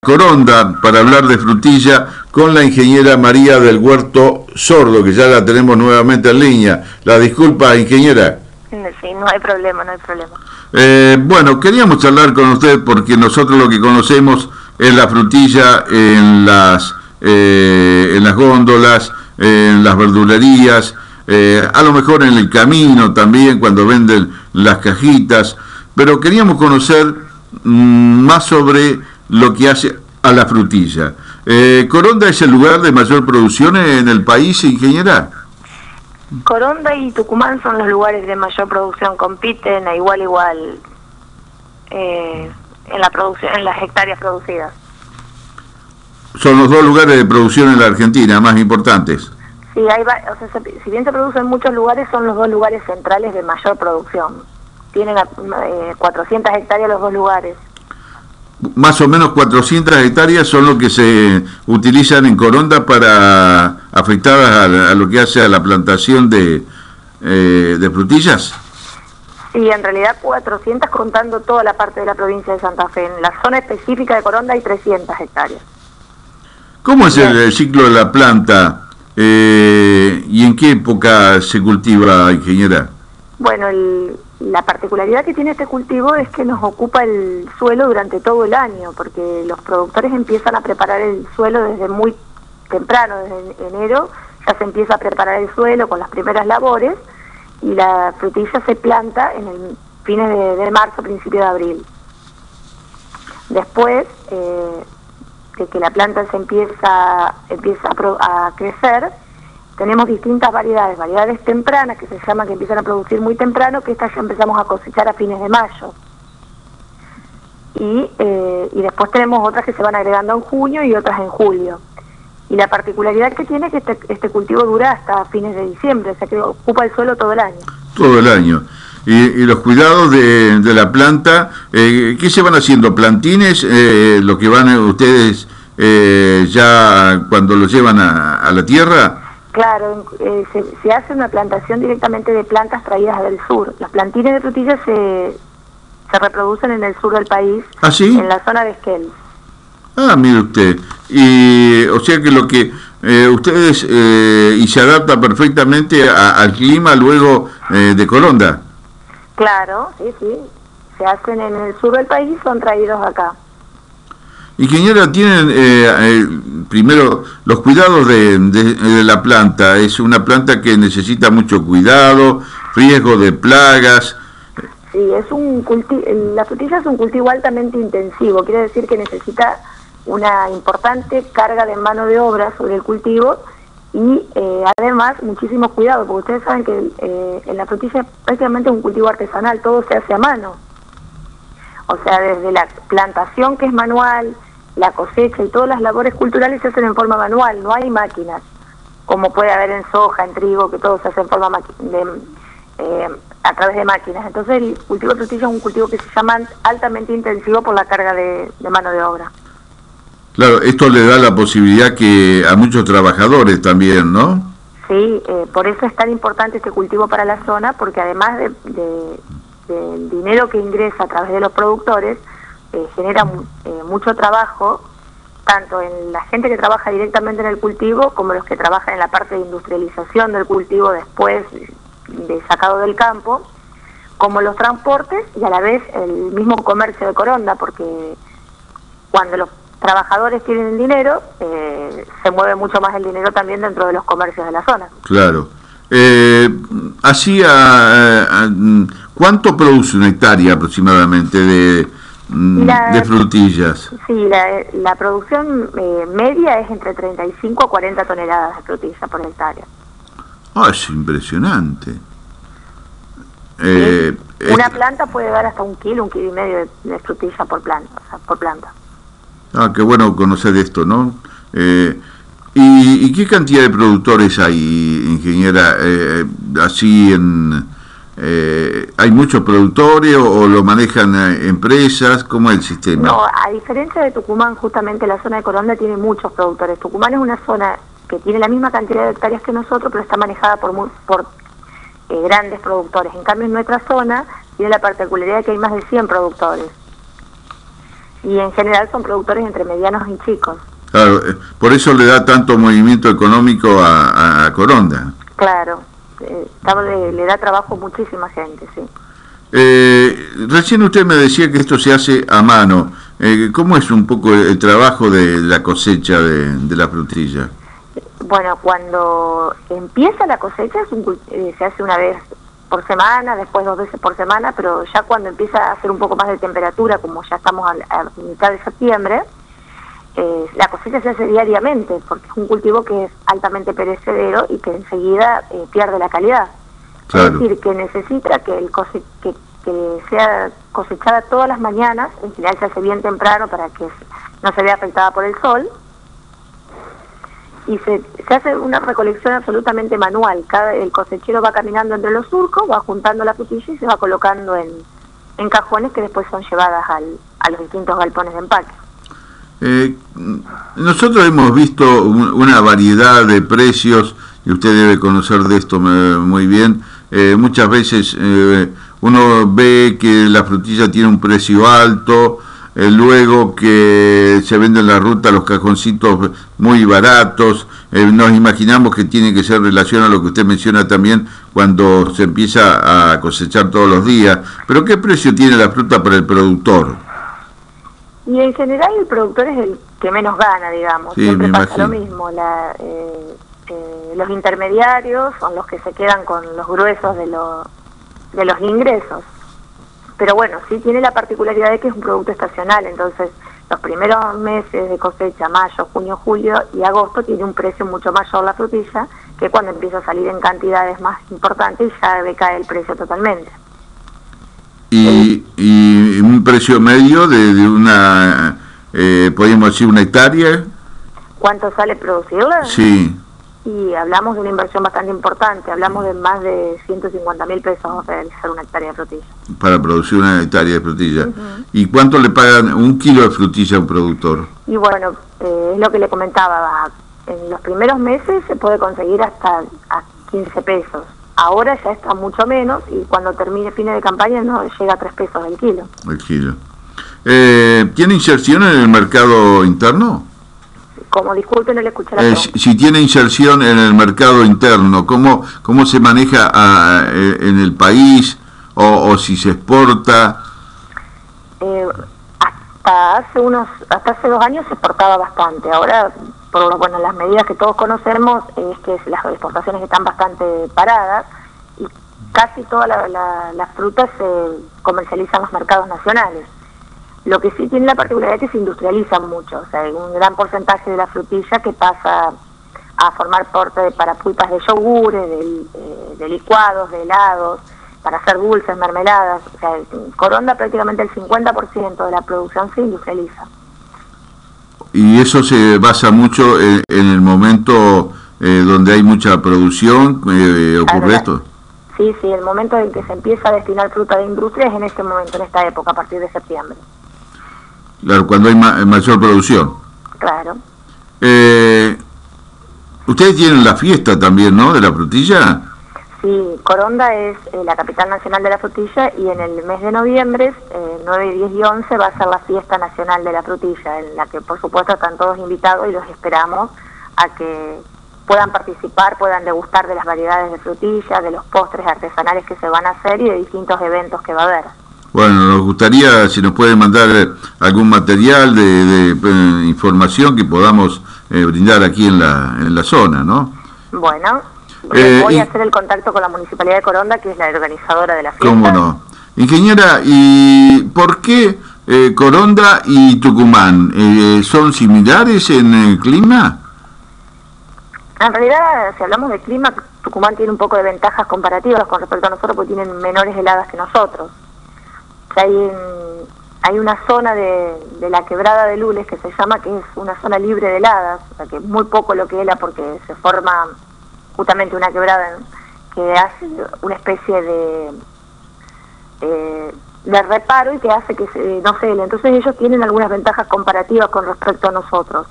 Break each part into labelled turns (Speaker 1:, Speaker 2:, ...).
Speaker 1: Coronda para hablar de frutilla con la ingeniera María del Huerto Sordo, que ya la tenemos nuevamente en línea. La disculpa, ingeniera.
Speaker 2: Sí, no hay problema, no hay problema.
Speaker 1: Bueno, queríamos charlar con usted porque nosotros lo que conocemos es la frutilla en las góndolas, en las verdulerías, a lo mejor en el camino también cuando venden las cajitas, pero queríamos conocer más sobre lo que hace a la frutilla. ¿Coronda es el lugar de mayor producción en el país, ingeniera?
Speaker 2: Coronda y Tucumán son los lugares de mayor producción, compiten a igual en la producción, en las hectáreas producidas.
Speaker 1: Son los dos lugares de producción en la Argentina más importantes.
Speaker 2: Sí, si bien se produce en muchos lugares, son los dos lugares centrales de mayor producción. Tienen 400 hectáreas los dos lugares.
Speaker 1: Más o menos 400 hectáreas son lo que se utilizan en Coronda para afectadas a lo que hace a la plantación de frutillas.
Speaker 2: Sí, en realidad 400 contando toda la parte de la provincia de Santa Fe. En la zona específica de Coronda hay 300 hectáreas.
Speaker 1: ¿Cómo es el ciclo de la planta y en qué época se cultiva, ingeniera?
Speaker 2: Bueno, la particularidad que tiene este cultivo es que nos ocupa el suelo durante todo el año, porque los productores empiezan a preparar el suelo desde muy temprano, desde enero, ya se empieza a preparar el suelo con las primeras labores, y la frutilla se planta en el fines de marzo, principio de abril. Después de que la planta se empieza a crecer, tenemos distintas variedades tempranas que se llaman, que empiezan a producir muy temprano, que estas ya empezamos a cosechar a fines de mayo. Y después tenemos otras que se van agregando en junio y otras en julio. Y la particularidad que tiene es que este cultivo dura hasta fines de diciembre, o sea que ocupa el suelo todo el año.
Speaker 1: Todo el año. Y los cuidados de la planta, ¿qué se van haciendo? ¿Plantines? ¿Lo que van ustedes ya cuando lo llevan a la tierra?
Speaker 2: Claro, se hace una plantación directamente de plantas traídas del sur. Los plantines de frutillas se reproducen en el sur del país,
Speaker 1: ¿Ah, sí?
Speaker 2: En la zona de Esquel.
Speaker 1: Ah, mire usted. Y, o sea que lo que ustedes, y se adapta perfectamente al clima luego de Coronda.
Speaker 2: Claro, sí. Se hacen en el sur del país, son traídos acá.
Speaker 1: Ingeniera, tienen primero los cuidados de la planta. Es una planta que necesita mucho cuidado, riesgo de plagas.
Speaker 2: Sí, la frutilla es un cultivo altamente intensivo, quiere decir que necesita una importante carga de mano de obra sobre el cultivo y además muchísimo cuidado, porque ustedes saben que en la frutilla es prácticamente un cultivo artesanal, todo se hace a mano. O sea, desde la plantación, que es manual, la cosecha y todas las labores culturales se hacen en forma manual, no hay máquinas, como puede haber en soja, en trigo, que todo se hace en forma a través de máquinas. Entonces el cultivo de frutilla es un cultivo que se llama altamente intensivo por la carga de mano de obra.
Speaker 1: Claro, esto le da la posibilidad que a muchos trabajadores también, ¿no?
Speaker 2: Sí, por eso es tan importante este cultivo para la zona, porque además del dinero que ingresa a través de los productores, genera mucho trabajo, tanto en la gente que trabaja directamente en el cultivo, como los que trabajan en la parte de industrialización del cultivo después de sacado del campo, como los transportes y a la vez el mismo comercio de Coronda, porque cuando los trabajadores tienen el dinero, se mueve mucho más el dinero también dentro de los comercios de la zona.
Speaker 1: Claro. ¿Cuánto produce una hectárea aproximadamente de frutillas?
Speaker 2: Sí, la producción media es entre 35 a 40 toneladas de frutilla por hectárea.
Speaker 1: Ah, es impresionante.
Speaker 2: Una planta puede dar hasta 1 kilo, 1,5 kilos de frutilla por planta, o sea, por planta.
Speaker 1: Ah, qué bueno conocer esto, ¿no? ¿Y qué cantidad de productores hay, ingeniera? ¿Hay muchos productores o lo manejan empresas? ¿Cómo es el sistema?
Speaker 2: No, a diferencia de Tucumán, justamente la zona de Coronda tiene muchos productores. Tucumán es una zona que tiene la misma cantidad de hectáreas que nosotros, pero está manejada por grandes productores. En cambio, en nuestra zona tiene la particularidad de que hay más de 100 productores. y en general son productores entre medianos y chicos.
Speaker 1: Claro, por eso le da tanto movimiento económico a Coronda.
Speaker 2: Claro, le da trabajo a muchísima gente, sí.
Speaker 1: Recién usted me decía que esto se hace a mano. ¿Cómo es un poco el trabajo de la cosecha de la frutilla?
Speaker 2: Bueno, cuando empieza la cosecha se hace una vez por semana, después 2 veces por semana, pero ya cuando empieza a hacer un poco más de temperatura, como ya estamos a mitad de septiembre, la cosecha se hace diariamente, porque es un cultivo que es altamente perecedero y que enseguida pierde la calidad. Claro. Es decir, que necesita que sea cosechada todas las mañanas, en general se hace bien temprano para que no se vea afectada por el sol, y se hace una recolección absolutamente manual. El cosechero va caminando entre los surcos, va juntando la frutilla y se va colocando en cajones que después son llevadas a los distintos galpones de empaque.
Speaker 1: Nosotros hemos visto una variedad de precios, y usted debe conocer de esto muy bien. Muchas veces uno ve que la frutilla tiene un precio alto, luego que se venden en la ruta los cajoncitos muy baratos. Nos imaginamos que tiene que ser en relación a lo que usted menciona también cuando se empieza a cosechar todos los días. Pero ¿qué precio tiene la fruta para el productor?
Speaker 2: Y en general el productor es el que menos gana, digamos.
Speaker 1: Sí,
Speaker 2: siempre pasa lo mismo. Los intermediarios son los que se quedan con los gruesos de los ingresos. Pero bueno, sí tiene la particularidad de que es un producto estacional, entonces los primeros meses de cosecha, mayo, junio, julio y agosto, tiene un precio mucho mayor la frutilla que cuando empieza a salir en cantidades más importantes ya decae el precio totalmente.
Speaker 1: ¿Y un precio medio de una, podríamos decir, una hectárea?
Speaker 2: ¿Cuánto sale producirla?
Speaker 1: Sí.
Speaker 2: Y hablamos de una inversión bastante importante, hablamos de más de 150.000 pesos para realizar una hectárea de frutilla.
Speaker 1: Para producir una hectárea de frutilla. ¿Y cuánto le pagan un kilo de frutilla a un productor?
Speaker 2: Y bueno, es lo que le comentaba, en los primeros meses se puede conseguir hasta a 15 pesos. Ahora ya está mucho menos y cuando termine fines de campaña no llega a 3 pesos el kilo.
Speaker 1: El kilo. ¿Tiene inserción en el mercado interno?
Speaker 2: Como disculpe, no le escuché la pregunta.
Speaker 1: Si tiene inserción en el mercado interno, ¿cómo se maneja en el país o si se exporta?
Speaker 2: Hasta hace 2 años se exportaba bastante. Ahora, por las medidas que todos conocemos, es que las exportaciones están bastante paradas y casi todas las frutas se comercializan en los mercados nacionales. Lo que sí tiene la particularidad es que se industrializan mucho, o sea, hay un gran porcentaje de la frutilla que pasa a formar parte para pulpas de yogures, de licuados, de helados, para hacer dulces, mermeladas. O sea, en Coronda prácticamente el 50% de la producción se industrializa.
Speaker 1: ¿Y eso se basa mucho en el momento donde hay mucha producción? ¿Ocurre esto?
Speaker 2: Sí, el momento en que se empieza a destinar fruta de industria es en este momento, en esta época, a partir de septiembre.
Speaker 1: Claro, cuando hay mayor producción.
Speaker 2: Claro.
Speaker 1: Ustedes tienen la fiesta también, ¿no?, de la frutilla.
Speaker 2: Sí, Coronda es la capital nacional de la frutilla y en el mes de noviembre, 9, 10 y 11, va a ser la fiesta nacional de la frutilla, en la que por supuesto están todos invitados y los esperamos a que puedan participar, puedan degustar de las variedades de frutilla, de los postres artesanales que se van a hacer y de distintos eventos que va a haber.
Speaker 1: Bueno, nos gustaría si nos puede mandar algún material de información que podamos brindar aquí en la zona, ¿no?
Speaker 2: Bueno, voy a hacer el contacto con la Municipalidad de Coronda, que es la organizadora de la fiesta.
Speaker 1: ¿Cómo no? Ingeniera, ¿y por qué Coronda y Tucumán son similares en el clima?
Speaker 2: En realidad, si hablamos de clima, Tucumán tiene un poco de ventajas comparativas con respecto a nosotros, porque tienen menores heladas que nosotros. Hay una zona de la quebrada de Lules que se llama, que es una zona libre de heladas, o sea que muy poco lo que hela porque se forma justamente una quebrada que hace una especie de reparo y que hace que no se hele. Entonces ellos tienen algunas ventajas comparativas con respecto a nosotros.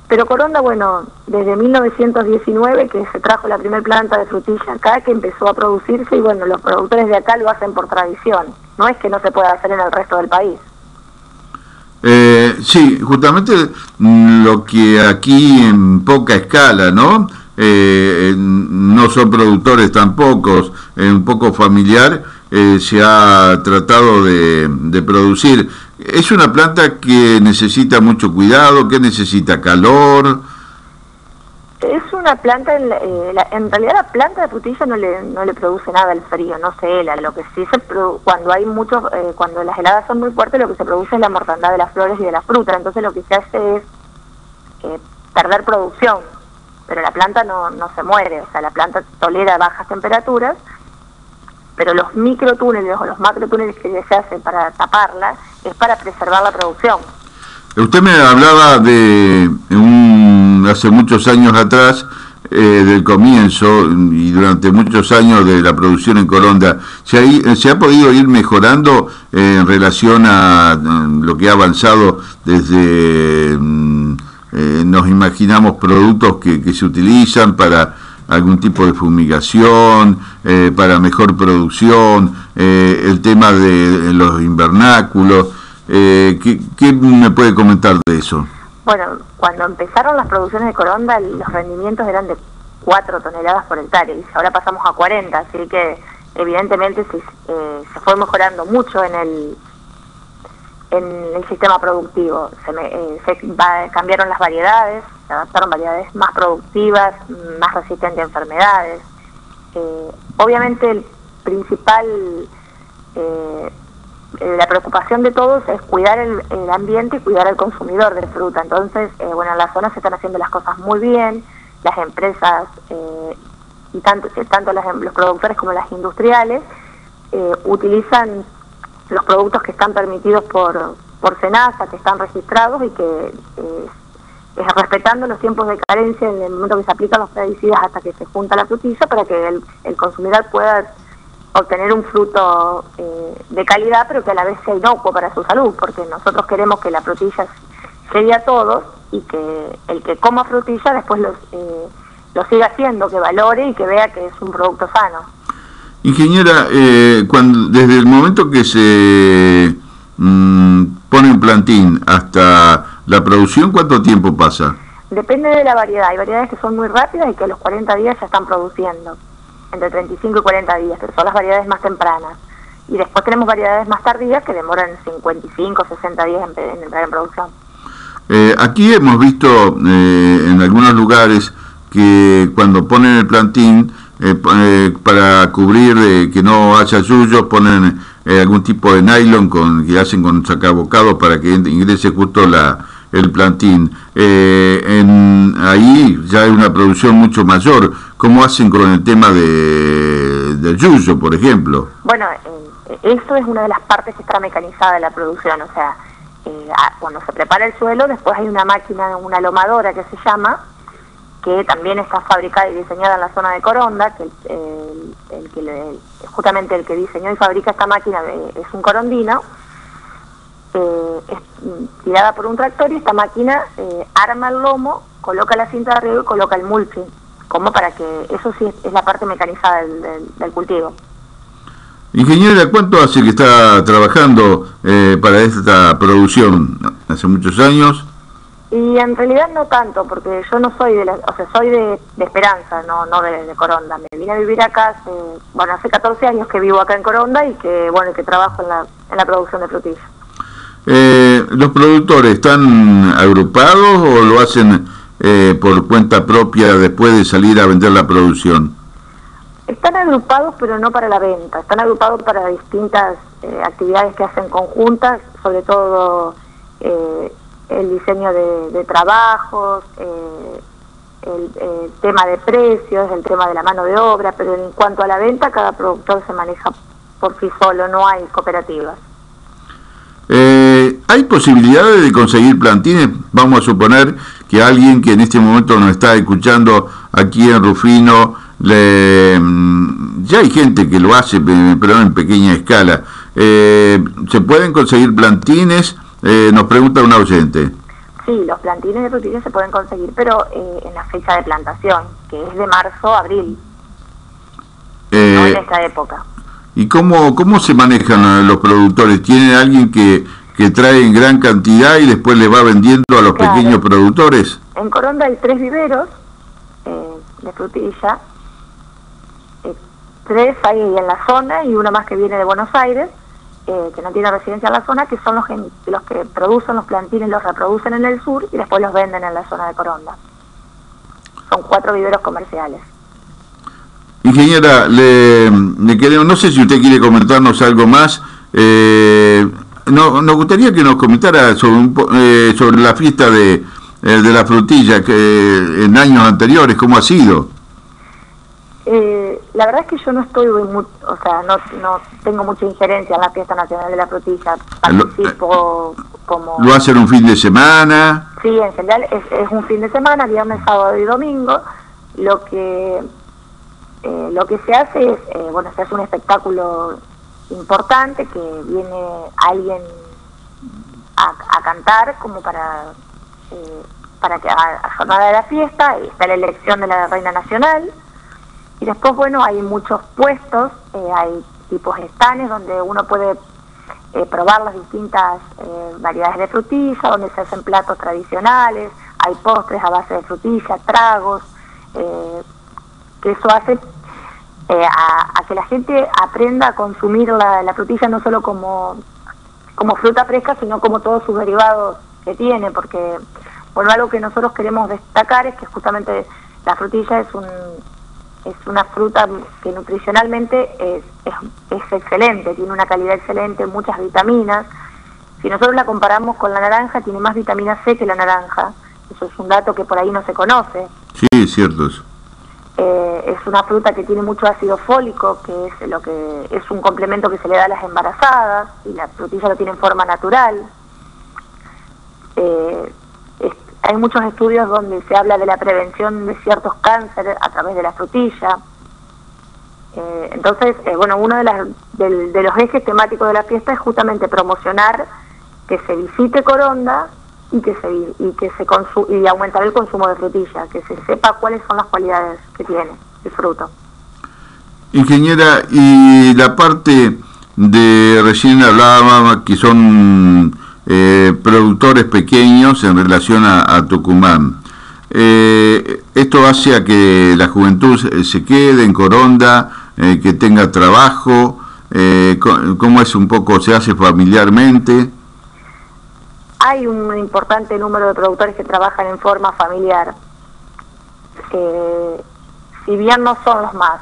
Speaker 2: Pero Coronda, bueno, desde 1919 que se trajo la primer planta de frutilla acá, que empezó a producirse, y bueno, los productores de acá lo hacen por tradición. No es que no se pueda hacer en el resto del país.
Speaker 1: Sí, justamente lo que aquí en poca escala, ¿no? No son productores tampoco, un poco familiar, se ha tratado de producir. Es una planta que necesita mucho cuidado, que necesita calor.
Speaker 2: Es una planta, en realidad la planta de frutilla no le produce nada el frío, no se hela. Lo que sí cuando hay muchos, cuando las heladas son muy fuertes, lo que se produce es la mortandad de las flores y de la fruta. Entonces lo que se hace es perder producción, pero la planta no se muere. O sea, la planta tolera bajas temperaturas, pero los microtúneles o los macrotúneles que se hacen para taparla es para preservar la producción.
Speaker 1: Usted me hablaba de hace muchos años atrás, del comienzo y durante muchos años de la producción en Coronda. ¿Se ha podido ir mejorando en relación a lo que ha avanzado desde, nos imaginamos, productos que se utilizan para algún tipo de fumigación, para mejor producción, el tema de los invernáculos? ¿Qué me puede comentar de eso?
Speaker 2: Bueno, cuando empezaron las producciones de Coronda, los rendimientos eran de 4 toneladas por hectárea y ahora pasamos a 40, así que evidentemente se fue mejorando mucho en el sistema productivo. Cambiaron las variedades, se adaptaron variedades más productivas, más resistentes a enfermedades. Obviamente el principal... la preocupación de todos es cuidar el ambiente y cuidar al consumidor de fruta. Entonces, bueno, en la zona se están haciendo las cosas muy bien, las empresas y tanto los productores como las industriales utilizan los productos que están permitidos por SENASA, que están registrados y que respetando los tiempos de carencia en el momento que se aplican los plaguicidas hasta que se junta la frutilla, para que el consumidor pueda obtener un fruto de calidad, pero que a la vez sea inocuo para su salud, porque nosotros queremos que la frutilla llegue a todos y que el que coma frutilla después lo siga haciendo, que valore y que vea que es un producto sano.
Speaker 1: Ingeniera, desde el momento que se pone un plantín hasta la producción, ¿cuánto tiempo pasa?
Speaker 2: Depende de la variedad. Hay variedades que son muy rápidas y que a los 40 días ya están produciendo, entre 35 y 40 días, que son las variedades más tempranas. Y después tenemos variedades más tardías que demoran 55, 60 días en entrar en producción.
Speaker 1: Aquí hemos visto en algunos lugares que cuando ponen el plantín, para cubrir que no haya yuyos, ponen algún tipo de nylon que hacen con sacabocados para que ingrese justo el plantín. Ahí ya hay una producción mucho mayor. ¿Cómo hacen con el tema del yuyo, por ejemplo?
Speaker 2: Bueno, eso es una de las partes que está mecanizada de la producción. O sea, cuando se prepara el suelo, después hay una máquina, una lomadora que se llama, que también está fabricada y diseñada en la zona de Coronda, que justamente el que diseñó y fabrica esta máquina es un corondino. Es tirada por un tractor y esta máquina arma el lomo, coloca la cinta de riego y coloca el mulching, como para que eso sí es la parte mecanizada del cultivo.
Speaker 1: Ingeniera, ¿cuánto hace que está trabajando para esta producción? ¿Hace muchos años?
Speaker 2: Y en realidad no tanto, porque yo no soy soy de Esperanza, no de Coronda. Me vine a vivir acá hace 14 años que vivo acá en Coronda y que trabajo en la producción de frutilla.
Speaker 1: ¿Los productores están agrupados o lo hacen por cuenta propia después de salir a vender la producción?
Speaker 2: Están agrupados, pero no para la venta. Están agrupados para distintas actividades que hacen conjuntas, sobre todo el diseño de trabajos, el tema de precios, el tema de la mano de obra, pero en cuanto a la venta, cada productor se maneja por sí solo, no hay cooperativas.
Speaker 1: ¿Hay posibilidades de conseguir plantines? Vamos a suponer que alguien que en este momento nos está escuchando aquí en Rufino, ya hay gente que lo hace, pero en pequeña escala. ¿Se pueden conseguir plantines? Nos pregunta un oyente.
Speaker 2: Sí, los plantines de frutilla se pueden conseguir, pero en la fecha de plantación, que es de marzo a abril, no en esta época.
Speaker 1: ¿Y cómo se manejan los productores? ¿Tienen alguien que que trae en gran cantidad y después le va vendiendo a los
Speaker 2: Claro.
Speaker 1: pequeños productores.
Speaker 2: En Coronda hay 3 viveros de frutilla, 3 hay en la zona y uno más que viene de Buenos Aires, que no tiene residencia en la zona, que son los que producen los plantines, los reproducen en el sur y después los venden en la zona de Coronda. Son 4 viveros comerciales.
Speaker 1: Ingeniera, le queremos, no sé si usted quiere comentarnos algo más. Nos gustaría que nos comentara sobre la fiesta de la frutilla que en años anteriores, ¿cómo ha sido?
Speaker 2: La verdad es que yo no estoy no tengo mucha injerencia en la fiesta nacional de la frutilla. Participo como...
Speaker 1: ¿Lo hacen un fin de semana?
Speaker 2: Sí, en general es un fin de semana, viernes, sábado y domingo. Lo que se hace es, se hace un espectáculo importante, que viene alguien a cantar como para que a jornada de la fiesta, y está la elección de la reina nacional. Y después, hay muchos puestos, hay tipos estanes donde uno puede probar las distintas variedades de frutilla, donde se hacen platos tradicionales, hay postres a base de frutilla, tragos, que eso hace a que la gente aprenda a consumir la frutilla no solo como fruta fresca, sino como todos sus derivados que tiene, porque algo que nosotros queremos destacar es que justamente la frutilla es una fruta que nutricionalmente es excelente, tiene una calidad excelente, muchas vitaminas. Si nosotros la comparamos con la naranja, tiene más vitamina C que la naranja. Eso es un dato que por ahí no se conoce.
Speaker 1: Sí, es cierto eso.
Speaker 2: Es una fruta que tiene mucho ácido fólico, que es un complemento que se le da a las embarazadas, y la frutilla lo tiene en forma natural. Hay muchos estudios donde se habla de la prevención de ciertos cánceres a través de la frutilla. Entonces, uno de los ejes temáticos de la fiesta es justamente promocionar que se visite Coronda y aumentar el consumo de frutilla, que se sepa cuáles son las cualidades que tiene el fruto.
Speaker 1: Ingeniera, y la parte de recién hablaba que son productores pequeños en relación a Tucumán. Esto hace a que la juventud se quede en Coronda, que tenga trabajo. ¿Cómo es un poco, se hace familiarmente?
Speaker 2: Hay un importante número de productores que trabajan en forma familiar, si bien no son los más,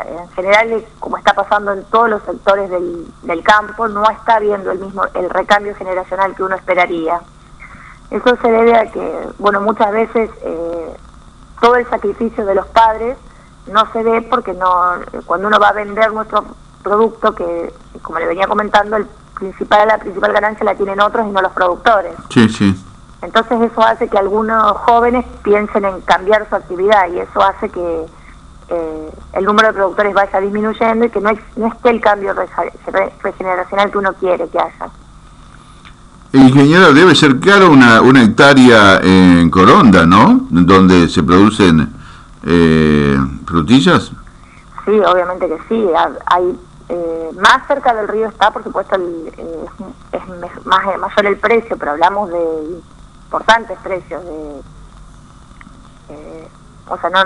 Speaker 2: en general, como está pasando en todos los sectores del campo, no está habiendo el recambio generacional que uno esperaría. Eso se debe a que, muchas veces todo el sacrificio de los padres no se ve, porque cuando uno va a vender nuestro producto, que como le venía comentando, la principal ganancia la tienen otros y no los productores.
Speaker 1: Sí, sí.
Speaker 2: Entonces eso hace que algunos jóvenes piensen en cambiar su actividad, y eso hace que el número de productores vaya disminuyendo y que no esté el cambio regeneracional que uno quiere que haya.
Speaker 1: Ingeniera, debe ser caro una hectárea en Coronda, ¿no? Donde se producen frutillas.
Speaker 2: Sí, obviamente que sí. Hay más cerca del río está, por supuesto, es mayor el precio, pero hablamos de importantes precios.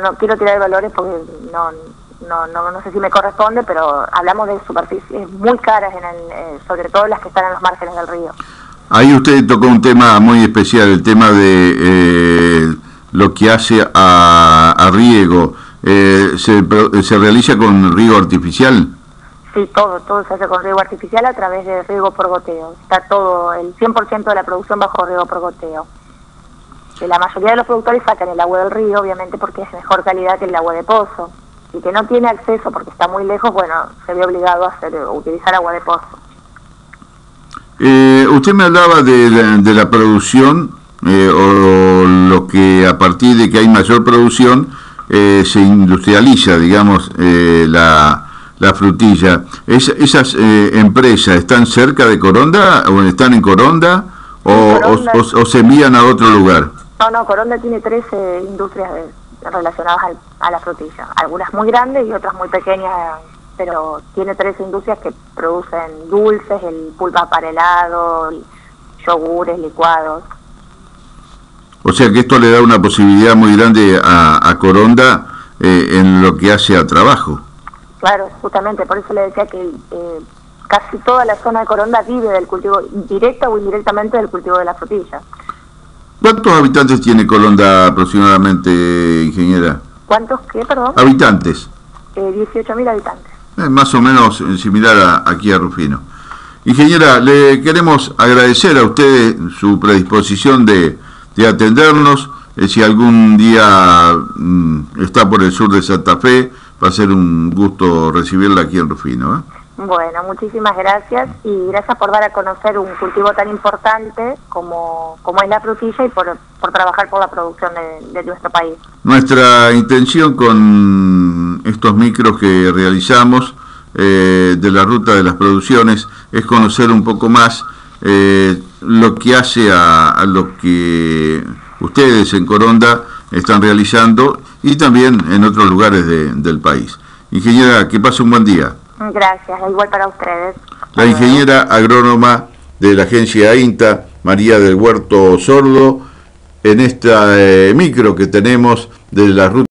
Speaker 2: No quiero tirar valores porque no sé si me corresponde, pero hablamos de superficies muy caras, sobre todo las que están en los márgenes del río.
Speaker 1: Ahí usted tocó un tema muy especial, el tema de lo que hace a riego. ¿Se realiza con riego artificial?
Speaker 2: Sí, todo se hace con riego artificial a través de riego por goteo. Está todo, el 100% de la producción bajo riego por goteo. La mayoría de los productores sacan el agua del río, obviamente, porque es mejor calidad que el agua de pozo. Y que no tiene acceso porque está muy lejos, se ve obligado a utilizar agua de pozo.
Speaker 1: Usted me hablaba de la producción, o lo que a partir de que hay mayor producción se industrializa, digamos, la frutilla. ¿Esas empresas están cerca de Coronda o están en Coronda o se envían a otro lugar?
Speaker 2: No, Coronda tiene 13 industrias relacionadas a la frutilla, algunas muy grandes y otras muy pequeñas, pero tiene 13 industrias que producen dulces, el pulpa para helado, yogures, licuados.
Speaker 1: O sea que esto le da una posibilidad muy grande a Coronda en lo que hace a trabajo.
Speaker 2: Claro, justamente, por eso le decía que casi toda la zona de Coronda vive del cultivo, directa o indirectamente del cultivo de la frutilla.
Speaker 1: ¿Cuántos habitantes tiene Coronda aproximadamente, ingeniera?
Speaker 2: ¿Cuántos qué, perdón?
Speaker 1: Habitantes.
Speaker 2: 18.000 habitantes.
Speaker 1: Más o menos similar aquí a Rufino. Ingeniera, le queremos agradecer a usted su predisposición de atendernos. Si algún día está por el sur de Santa Fe, va a ser un gusto recibirla aquí en Rufino.
Speaker 2: Bueno, muchísimas gracias y gracias por dar a conocer un cultivo tan importante como es la frutilla y por trabajar por la producción de nuestro país.
Speaker 1: Nuestra intención con estos micros que realizamos de la ruta de las producciones es conocer un poco más lo que hace a lo que ustedes en Coronda están realizando y también en otros lugares del país. Ingeniera, que pase un buen día.
Speaker 2: Gracias, igual para ustedes.
Speaker 1: La ingeniera agrónoma de la agencia INTA, María del Huerto Sordo, en esta micro que tenemos de la ruta